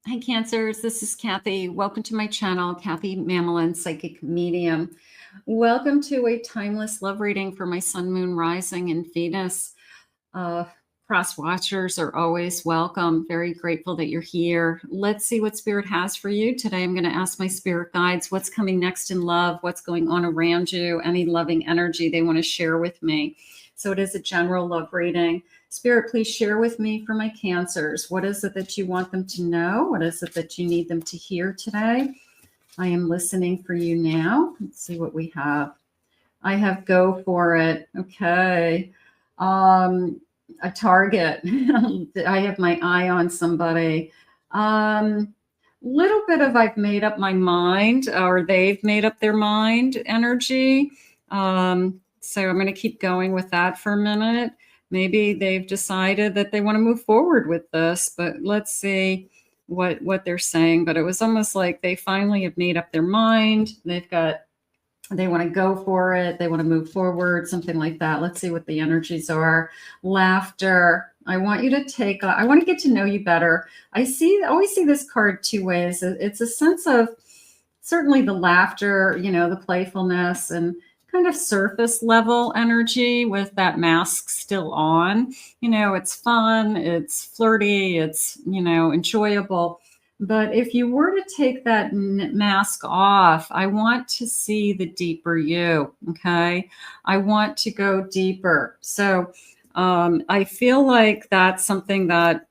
Hi, Cancers. This is Kathy. Welcome to my channel, Kathy Mamolen, Psychic Medium. Welcome to a timeless love reading for my Sun, Moon, Rising, and Venus. Cross watchers are always welcome. Very grateful that you're here. Let's see what Spirit has for you. Today, I'm going to ask my spirit guides what's coming next in love, what's going on around you, any loving energy they want to share with me. So it is a general love reading. Spirit, please share with me for my Cancers. What is it that you want them to know? What is it that you need them to hear today? I am listening for you now. Let's see what we have. I have go for it. Okay. A target. I have my eye on somebody. Little bit of I've made up my mind, or they've made up their mind energy. So I'm going to keep going with that for a minute. Maybe they've decided that they want to move forward with this, but let's see what they're saying. But it was almost like they finally have made up their mind. They want to go for it. They want to move forward, something like that. Let's see what the energies are. Laughter. I want you to I want to get to know you better. I always see this card two ways. It's a sense of certainly the laughter, the playfulness and kind of surface level energy with that mask still on. It's fun, it's flirty, it's, enjoyable. But if you were to take that mask off, I want to see the deeper you, okay? I want to go deeper. So I feel like that's something that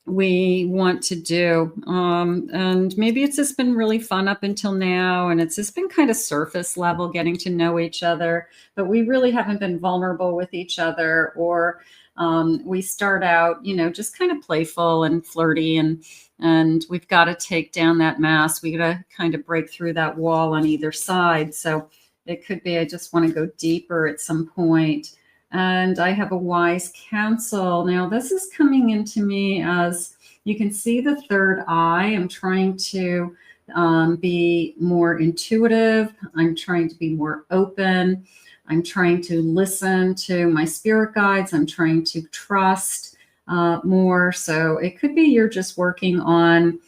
we want to do. And maybe it's just been really fun up until now, and it's just been kind of surface level getting to know each other, but we really haven't been vulnerable with each other, or we start out, just kind of playful and flirty, and we've got to take down that mask. We got to kind of break through that wall on either side. So it could be, I just want to go deeper at some point. And I have a wise counsel. Now, this is coming into me as you can see the third eye. I'm trying to be more intuitive. I'm trying to be more open. I'm trying to listen to my spirit guides. I'm trying to trust more. So it could be you're just working on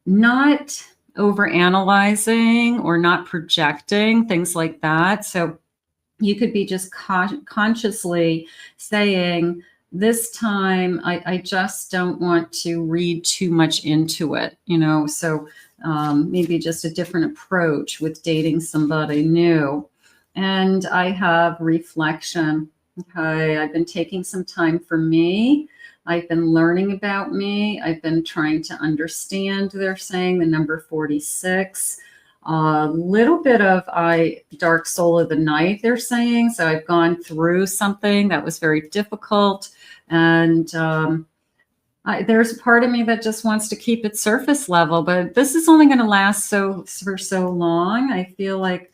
not overanalyzing or not projecting, things like that. So you could be just consciously saying, this time, I just don't want to read too much into it, so maybe just a different approach with dating somebody new. And I have reflection. Okay, I've been taking some time for me. I've been learning about me. I've been trying to understand, they're saying, the number 46. A little bit of dark soul of the night, they're saying. So I've gone through something that was very difficult. And there's a part of me that just wants to keep it surface level, but this is only going to last for so long. I feel like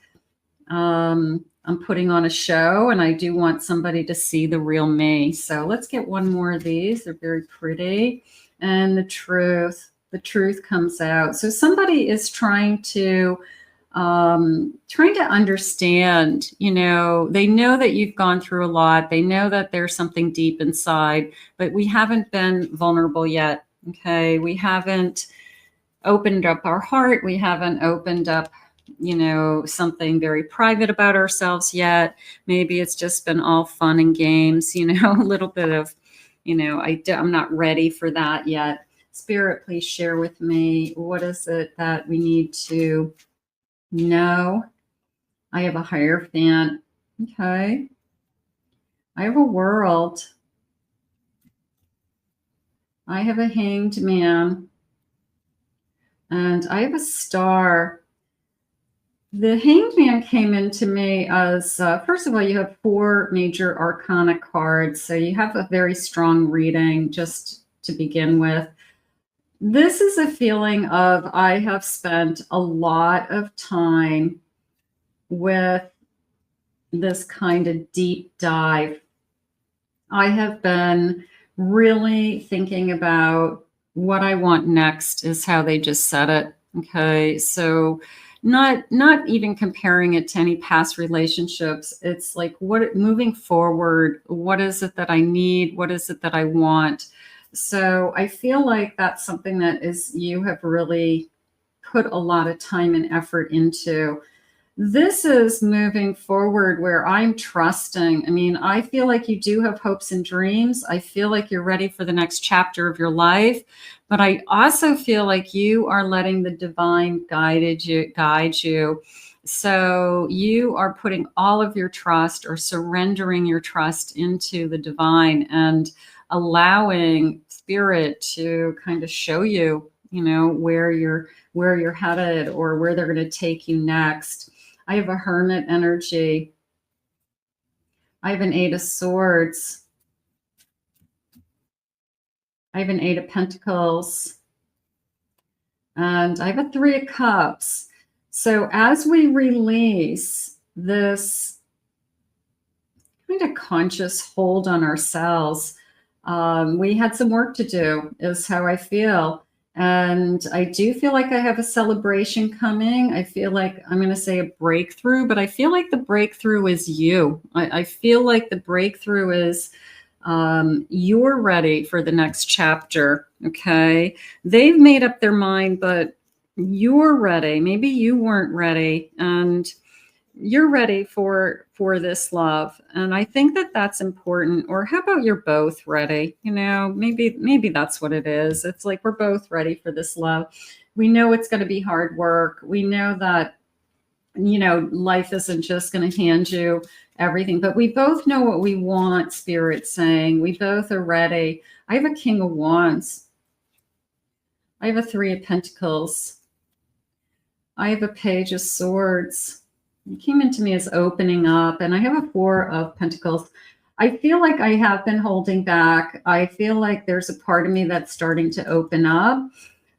I'm putting on a show, and I do want somebody to see the real me. So let's get one more of these. They're very pretty. And the truth comes out. So somebody is trying to understand, they know that you've gone through a lot. They know that there's something deep inside, but we haven't been vulnerable yet. Okay. We haven't opened up our heart. We haven't opened up, something very private about ourselves yet. Maybe it's just been all fun and games, a little bit of, I'm not ready for that yet. Spirit, please share with me, what is it that we need to know? I have a Hierophant. Okay. I have a World. I have a Hanged Man. And I have a Star. The Hanged Man came into me as, first of all, you have 4 major arcana cards. So you have a very strong reading just to begin with. This is a feeling of, I have spent a lot of time with this kind of deep dive. I have been really thinking about what I want next, is how they just said it. Okay. So not even comparing it to any past relationships. It's like, moving forward, what is it that I need? What is it that I want? So I feel like that's something that you have really put a lot of time and effort into. This is moving forward where I'm trusting. I mean, I feel like you do have hopes and dreams. I feel like you're ready for the next chapter of your life. But I also feel like you are letting the divine guide you. So you are putting all of your trust or surrendering your trust into the divine and allowing spirit to kind of show you, where you're headed or where they're going to take you next. I have a Hermit energy. I have an Eight of Swords. I have an Eight of Pentacles. And I have a Three of Cups. So as we release this kind of conscious hold on ourselves, we had some work to do, is how I feel. And I do feel like I have a celebration coming. I feel like I'm going to say a breakthrough, but I feel like the breakthrough is you. I feel like the breakthrough is you're ready for the next chapter. Okay. They've made up their mind, but you're ready. Maybe you weren't ready. And you're ready for this love, and I think that that's important. Or how about you're both ready? Maybe that's what it is. It's like we're both ready for this love. We know it's going to be hard work. We know that life isn't just going to hand you everything, but we both know what we want. Spirit's saying we both are ready. I have a King of Wands. I have a Three of Pentacles. I have a Page of Swords. It came into me as opening up, and I have a Four of Pentacles. I feel like I have been holding back. I feel like there's a part of me that's starting to open up.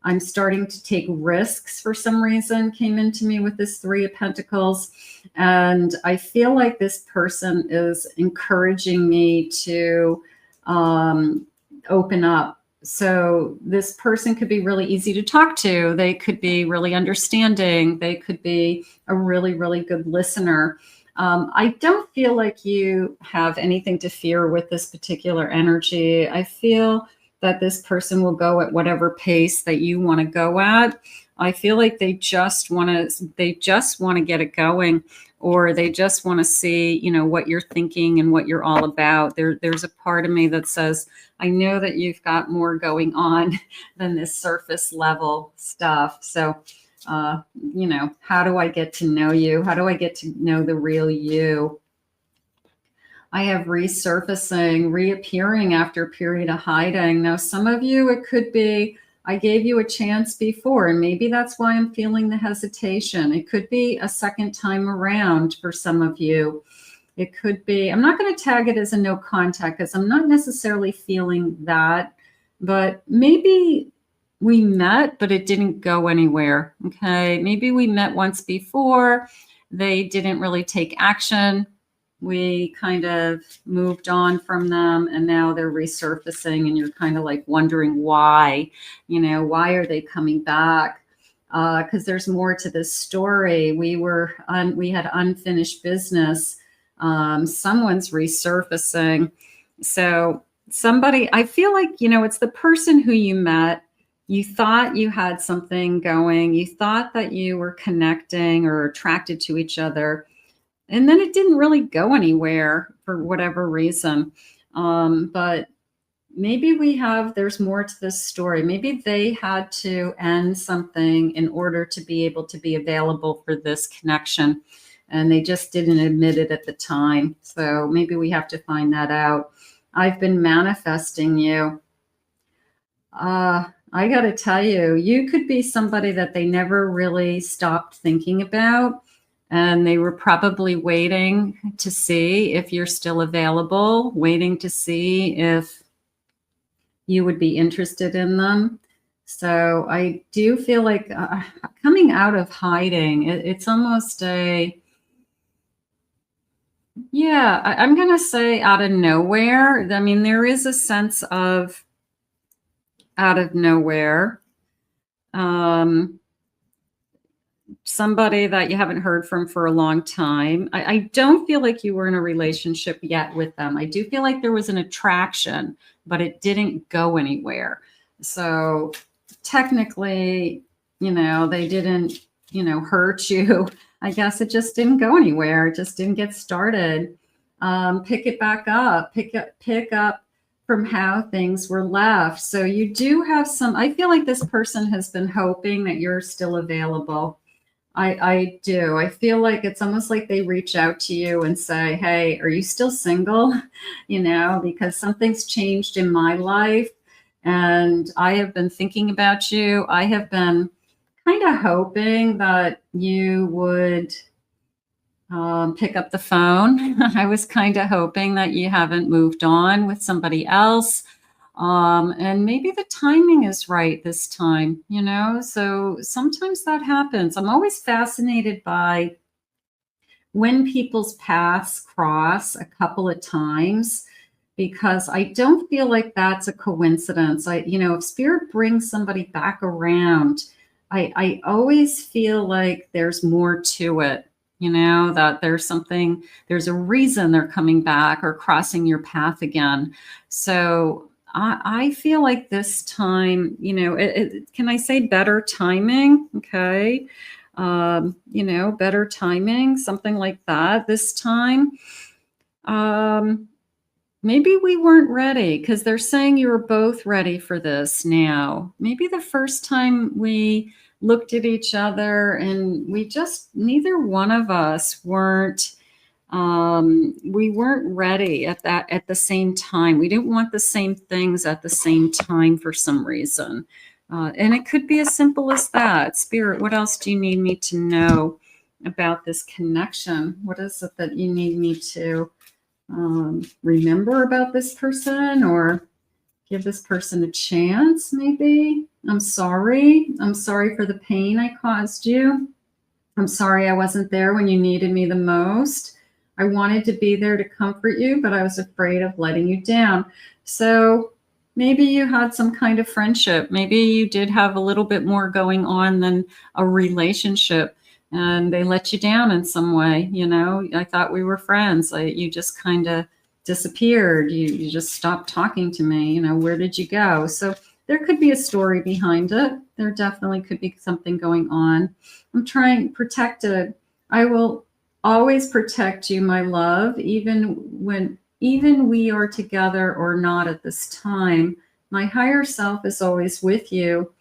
I'm starting to take risks for some reason, came into me with this Three of Pentacles. And I feel like this person is encouraging me to open up. So this person could be really easy to talk to. They could be really understanding. They could be a really, really good listener. I don't feel like you have anything to fear with this particular energy. I feel that this person will go at whatever pace that you want to go at. I feel like they just want to get it going, or they just want to see, what you're thinking and what you're all about. There's a part of me that says, I know that you've got more going on than this surface level stuff. So, how do I get to know you? How do I get to know the real you? I have resurfacing, reappearing after a period of hiding. Now, some of you, it could be, I gave you a chance before, and maybe that's why I'm feeling the hesitation. It could be a second time around for some of you. It could be, I'm not going to tag it as a no contact because I'm not necessarily feeling that, but maybe we met, but it didn't go anywhere. Okay. Maybe we met once before. They didn't really take action. We kind of moved on from them, and now they're resurfacing, and you're kind of like wondering why, why are they coming back? Because there's more to this story. We had unfinished business. Someone's resurfacing. So somebody, I feel like, it's the person who you met. You thought you had something going. You thought that you were connecting or attracted to each other. And then it didn't really go anywhere for whatever reason. But maybe there's more to this story. Maybe they had to end something in order to be able to be available for this connection. And they just didn't admit it at the time. So maybe we have to find that out. I've been manifesting you. I got to tell you, you could be somebody that they never really stopped thinking about. And they were probably waiting to see if you're still available, waiting to see if you would be interested in them. So I do feel like coming out of hiding, it's almost I'm going to say out of nowhere. I mean, there is a sense of out of nowhere. somebody that you haven't heard from for a long time. I don't feel like you were in a relationship yet with them. I do feel like there was an attraction, but it didn't go anywhere. So technically, they didn't, hurt you. I guess it just didn't go anywhere. It just didn't get started. Pick it back up, pick up from how things were left. So you do have I feel like this person has been hoping that you're still available. I do. I feel like it's almost like they reach out to you and say, hey, are you still single? Because something's changed in my life and I have been thinking about you. I have been kind of hoping that you would pick up the phone. I was kind of hoping that you haven't moved on with somebody else. And maybe the timing is right this time, so sometimes that happens. I'm always fascinated by when people's paths cross a couple of times, because I don't feel like that's a coincidence. If spirit brings somebody back around, I always feel like there's more to it, that there's a reason they're coming back or crossing your path again. So I feel like this time, can I say better timing? Okay. Better timing, something like that this time. Maybe we weren't ready because they're saying you were both ready for this now. Maybe the first time we looked at each other and neither one of us we weren't ready at the same time. We didn't want the same things at the same time for some reason. And it could be as simple as that. Spirit, what else do you need me to know about this connection? What is it that you need me to remember about this person, or give this person a chance? Maybe. I'm sorry for the pain I caused you. I'm sorry I wasn't there when you needed me the most. I wanted to be there to comfort you, but I was afraid of letting you down. So maybe you had some kind of friendship. Maybe you did have a little bit more going on than a relationship, and they let you down in some way. I thought we were friends. You just kind of disappeared. You just stopped talking to me. Where did you go? So there could be a story behind it. There definitely could be something going on. I'm trying protected. I will always protect you, my love, even we are together or not at this time. My higher self is always with you.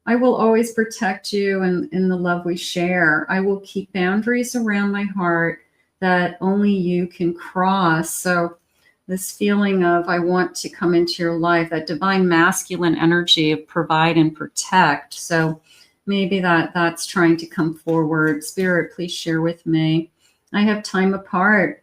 I will always protect you in the love we share. I will keep boundaries around my heart that only you can cross. So this feeling of I want to come into your life, that divine masculine energy of provide and protect. So maybe that's trying to come forward. Spirit, please share with me. I have time apart.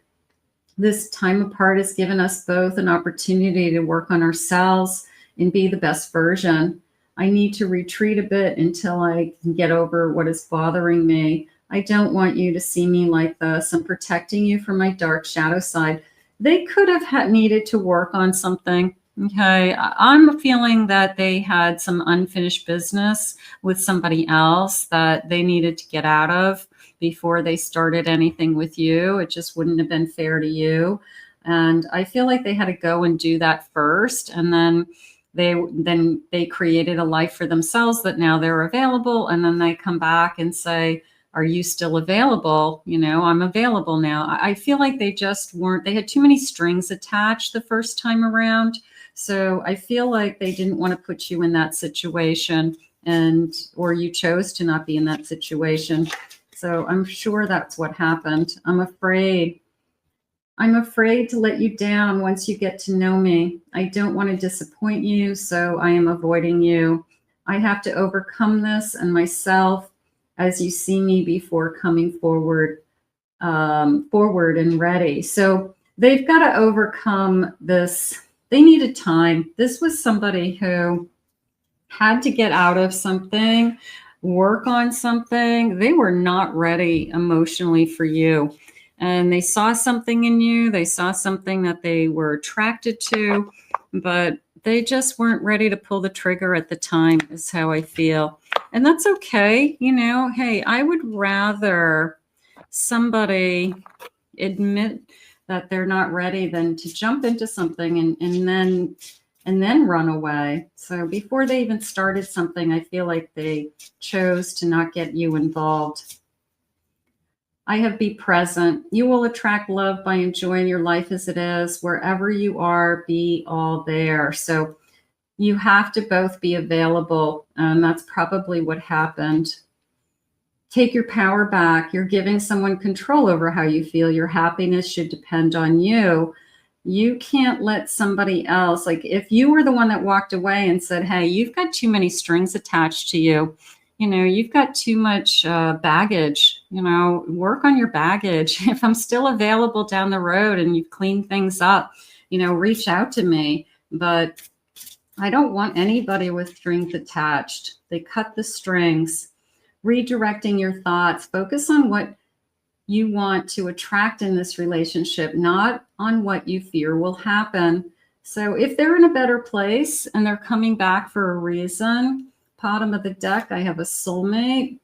This time apart has given us both an opportunity to work on ourselves and be the best version. I need to retreat a bit until I can get over what is bothering me. I don't want you to see me like this. I'm protecting you from my dark shadow side. They could have needed to work on something. Okay, I'm feeling that they had some unfinished business with somebody else that they needed to get out of before they started anything with you. It just wouldn't have been fair to you. And I feel like they had to go and do that first. And then they created a life for themselves that now they're available. And then they come back and say, are you still available? I'm available now. I feel like they just weren't, they had too many strings attached the first time around. So I feel like they didn't want to put you in that situation, or you chose to not be in that situation. So I'm sure that's what happened. I'm afraid to let you down once you get to know me. I don't want to disappoint you, so I am avoiding you. I have to overcome this and myself as you see me before coming forward and ready. So they've got to overcome this. They needed time. This was somebody who had to get out of something, work on something. They were not ready emotionally for you. And they saw something in you. They saw something that they were attracted to, but they just weren't ready to pull the trigger at the time, is how I feel. And that's okay. You know, hey, I would rather somebody admit that they're not ready than to jump into something and then run away. So before they even started something, I feel like they chose to not get you involved. I have be present. You will attract love by enjoying your life as it is. Wherever you are, be all there. So you have to both be available. And that's probably what happened. Take your power back. You're giving someone control over how you feel. Your happiness should depend on you. You can't let somebody else, like if you were the one that walked away and said, hey, you've got too many strings attached to you. You know, you've got too much baggage, you know, work on your baggage. If I'm still available down the road and you've cleaned things up, you know, reach out to me. But I don't want anybody with strings attached. They cut the strings. Redirecting your thoughts, focus on what you want to attract in this relationship, not on what you fear will happen. So if they're in a better place and they're coming back for a reason, bottom of the deck, I have a soulmate.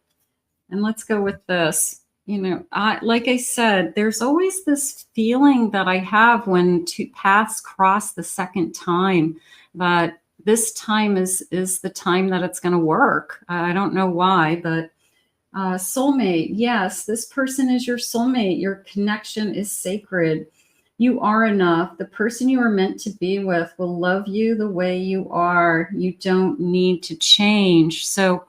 And let's go with this. You know, like I said, there's always this feeling that I have when two paths cross the second time, that this time is the time that it's going to work. I don't know why, but soulmate. Yes, this person is your soulmate. Your connection is sacred. You are enough. The person you are meant to be with will love you the way you are. You don't need to change. So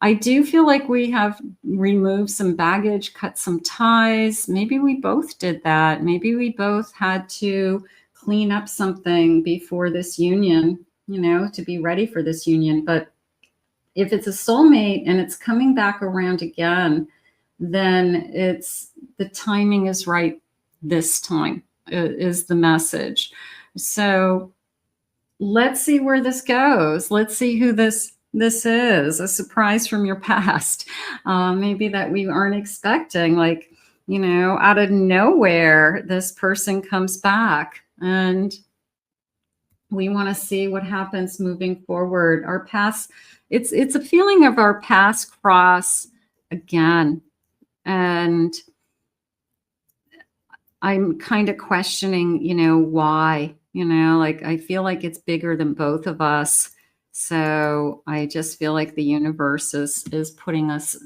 I do feel like we have removed some baggage, cut some ties. Maybe we both did that. Maybe we both had to clean up something before this union, you know, to be ready for this union. But if it's a soulmate and it's coming back around again, then it's the timing is right this time, is the message. So let's see where this goes. Let's see who this is, a surprise from your past, maybe that we aren't expecting, like, you know, out of nowhere, this person comes back, and we want to see what happens moving forward. Our past, it's a feeling of our past cross again. And I'm kind of questioning, you know, why, you know, like I feel like it's bigger than both of us. So I just feel like the universe is putting us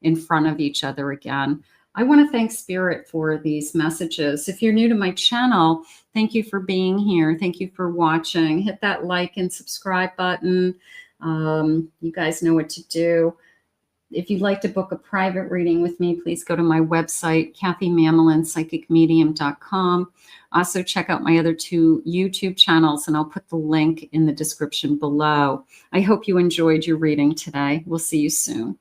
in front of each other again. I want to thank Spirit for these messages. If you're new to my channel, thank you for being here. Thank you for watching. Hit that like and subscribe button. You guys know what to do. If you'd like to book a private reading with me, please go to my website, KathyMamolen.psychicmedium.com. Also, check out my other 2 YouTube channels, and I'll put the link in the description below. I hope you enjoyed your reading today. We'll see you soon.